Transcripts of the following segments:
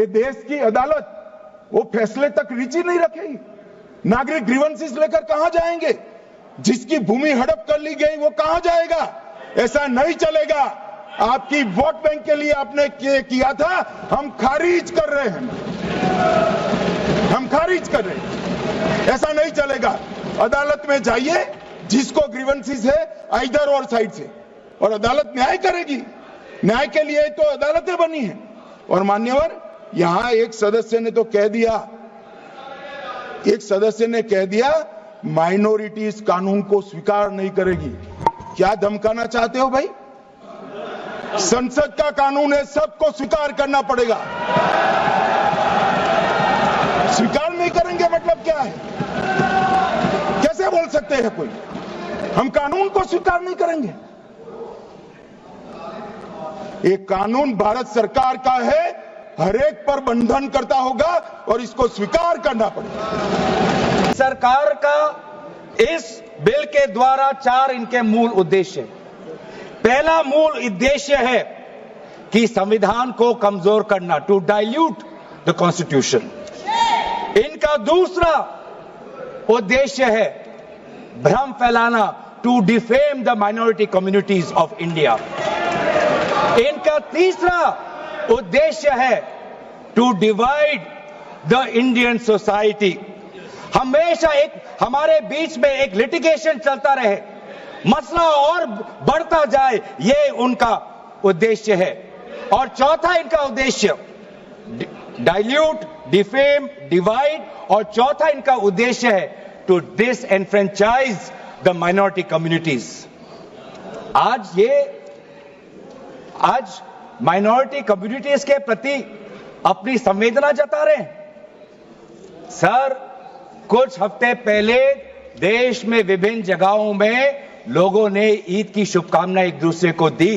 ये देश की अदालत वो फैसले तक रीच ही नहीं रखेगी। नागरिक ग्रीवेंसेस लेकर कहां जाएंगे? जिसकी भूमि हड़प कर ली गई वो कहां जाएगा? ऐसा नहीं चलेगा। आपकी वोट बैंक के लिए आपने किया था, हम खारिज कर रहे हैं, हम खारिज कर रहे हैं। ऐसा नहीं चलेगा। अदालत में जाइए, जिसको ग्रीवेंसेस है इधर और साइड से, और अदालत न्याय करेगी। न्याय के लिए तो अदालतें बनी हैं। और मान्यवर, यहां एक सदस्य ने तो कह दिया, एक सदस्य ने कह दिया माइनॉरिटीज कानून को स्वीकार नहीं करेगी। क्या धमकाना चाहते हो भाई? संसद का कानून है, सबको स्वीकार करना पड़ेगा। स्वीकार नहीं करेंगे मतलब क्या है? कैसे बोल सकते हैं कोई? हम कानून को स्वीकार नहीं करेंगे। एक कानून भारत सरकार का है, हर एक पर बंधन करता होगा और इसको स्वीकार करना पड़ेगा। सरकार का इस बिल के द्वारा 4 इनके मूल उद्देश्य हैं। पहला मूल उद्देश्य है कि संविधान को कमजोर करना, टू डाइल्यूट द कॉन्स्टिट्यूशन। इनका दूसरा उद्देश्य है भ्रम फैलाना, to defame the minority communities of India. इनका तीसरा उद्देश्य है to divide the Indian society. हमेशा एक हमारे बीच में एक लिटिगेशन चलता रहे, मसला और बढ़ता जाए, ये उनका उद्देश्य है। और चौथा इनका उद्देश्य डाइल्यूट, डिफेम, डिवाइड, और चौथा इनका उद्देश्य है to disenfranchise the minority communities. आज माइनॉरिटी कम्युनिटीज के प्रति अपनी संवेदना जता रहे हैं। सर, कुछ हफ्ते पहले देश में विभिन्न जगहों में लोगों ने ईद की शुभकामनाएं एक दूसरे को दी।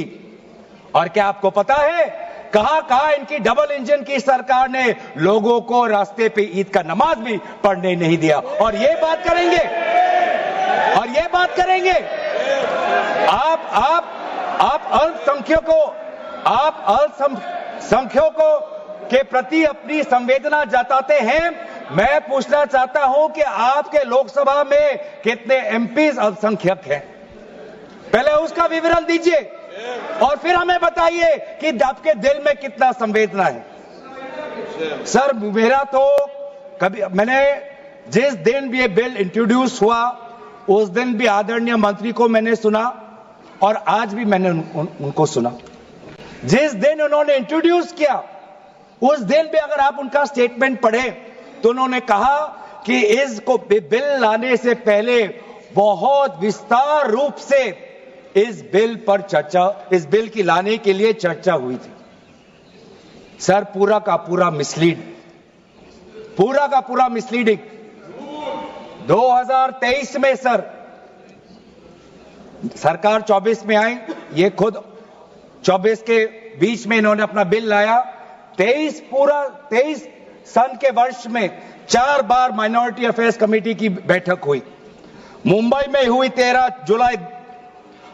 और क्या आपको पता है कहां इनकी डबल इंजन की सरकार ने लोगों को रास्ते पे ईद का नमाज भी पढ़ने नहीं दिया। और ये बात करेंगे, आप अल्पसंख्यकों के प्रति अपनी संवेदना जताते हैं। मैं पूछना चाहता हूं कि आपके लोकसभा में कितने एमपीज अल्पसंख्यक हैं? पहले उसका विवरण दीजिए और फिर हमें बताइए कि आपके दिल में कितना संवेदना है। सर, मेरा तो मैंने जिस दिन भी ये बिल इंट्रोड्यूस हुआ उस दिन भी आदरणीय मंत्री को मैंने सुना और आज भी मैंने उनको सुना। जिस दिन उन्होंने इंट्रोड्यूस किया उस दिन भी अगर आप उनका स्टेटमेंट पढ़े तो उन्होंने कहा कि इसको बिल लाने से पहले बहुत विस्तार रूप से इस बिल की लाने के लिए चर्चा हुई थी। सर, पूरा का पूरा मिसलीडिंग। 2023 में सर सरकार 24 में आई, ये खुद 24 के बीच में इन्होंने अपना बिल लाया। 23 सन के वर्ष में 4 बार माइनॉरिटी अफेयर्स कमेटी की बैठक हुई। मुंबई में हुई 13 जुलाई,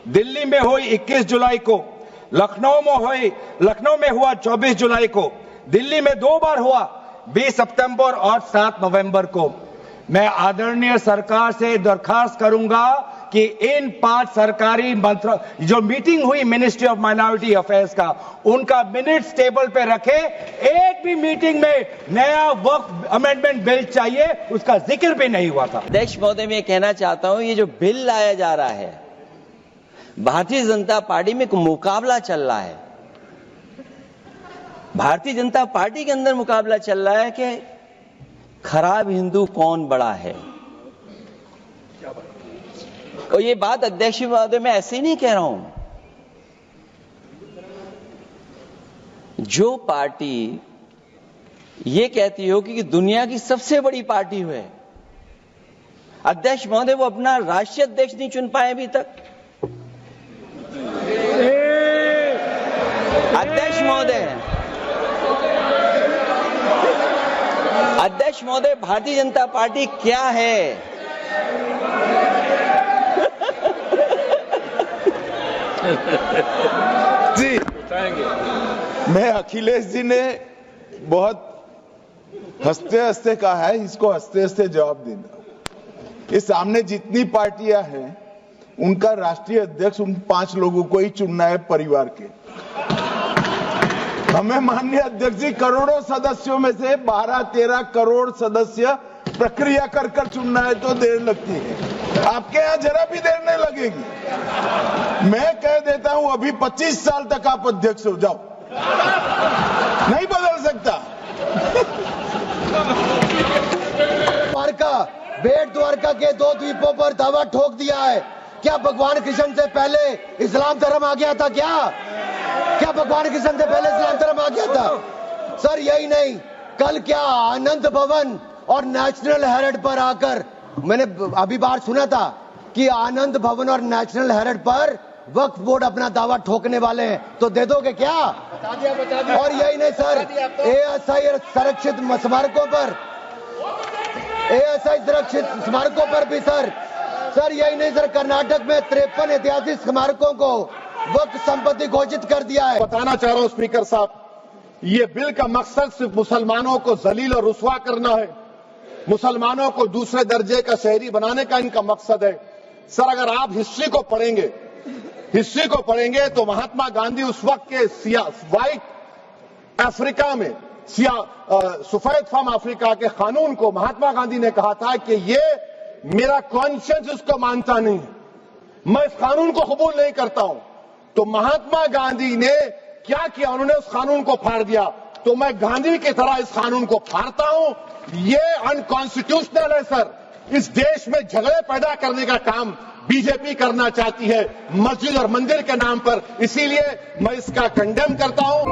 दिल्ली में हुई 21 जुलाई को, लखनऊ में हुआ 24 जुलाई को, दिल्ली में 2 बार हुआ 20 सितंबर और 7 नवंबर को। मैं आदरणीय सरकार से दरखास्त करूंगा कि इन 5 सरकारी जो मीटिंग हुई मिनिस्ट्री ऑफ माइनॉरिटी अफेयर्स का, उनका मिनट्स टेबल पे रखे। एक भी मीटिंग में नया वक्फ अमेंडमेंट बिल चाहिए उसका जिक्र भी नहीं हुआ था। अध्यक्ष महोदय, मैं कहना चाहता हूं, ये जो बिल लाया जा रहा है, भारतीय जनता पार्टी में एक मुकाबला चल रहा है। भारतीय जनता पार्टी के अंदर मुकाबला चल रहा है कि खराब हिंदू कौन बड़ा है। और ये बात अध्यक्ष महोदय मैं ऐसे ही नहीं कह रहा हूं। जो पार्टी ये कहती हो कि दुनिया की सबसे बड़ी पार्टी है, अध्यक्ष महोदय वो अपना राष्ट्रीय अध्यक्ष नहीं चुन पाए अभी तक। अध्यक्ष महोदय, भारतीय जनता पार्टी क्या है? जी, मैं अखिलेश जी ने बहुत हंसते हंसते कहा है, इसको हंसते हंसते जवाब देना। इस सामने जितनी पार्टियां हैं उनका राष्ट्रीय अध्यक्ष उन 5 लोगों को ही चुनना है परिवार के। हमें माननीय अध्यक्ष जी करोड़ों सदस्यों में से 12-13 करोड़ सदस्य प्रक्रिया कर कर चुनना है तो देर लगती है, आपके यहां जरा भी देर नहीं लगेगी। मैं कह देता हूं अभी 25 साल तक आप अध्यक्ष हो जाओ, नहीं बदल सकता। द्वारका, बेट द्वारका के 2 द्वीपों पर दावा ठोक दिया है। क्या भगवान कृष्ण से पहले इस्लाम धर्म आ गया था? क्या भगवान कृष्ण से पहले इस्लाम धर्म आ गया था? सर यही नहीं, कल क्या आनंद भवन और नेशनल हेरिटेज पर आकर, मैंने अभी बार सुना था कि आनंद भवन और नेशनल हेरिटेज पर वक्फ बोर्ड अपना दावा ठोकने वाले हैं, तो दे दोगे क्या? बता दिया। और यही नहीं सर, एएसआई संरक्षित स्मारकों पर, एएसआई सुरक्षित स्मारकों पर भी सर यही नहीं सर, कर्नाटक में 53 ऐतिहासिक स्मारकों को वक्फ संपत्ति घोषित कर दिया है। बताना चाह रहा हूं स्पीकर साहब, ये बिल का मकसद सिर्फ मुसलमानों को जलील और रुस्वा करना है, मुसलमानों को दूसरे दर्जे का शहरी बनाने का इनका मकसद है। सर अगर आप हिस्ट्री को पढ़ेंगे तो महात्मा गांधी उस वक्त के व्हाइट अफ्रीका में सफेद फार्म अफ्रीका के कानून को महात्मा गांधी ने कहा था कि ये मेरा कॉन्शियंस इसको मानता नहीं है, मैं इस कानून को कबूल नहीं करता हूं। तो महात्मा गांधी ने क्या किया, उन्होंने उस कानून को फाड़ दिया। तो मैं गांधी की तरह इस कानून को फाड़ता हूं। ये अनकॉन्स्टिट्यूशनल है सर। इस देश में झगड़े पैदा करने का काम बीजेपी करना चाहती है मस्जिद और मंदिर के नाम पर, इसीलिए मैं इसका कंडेम करता हूं।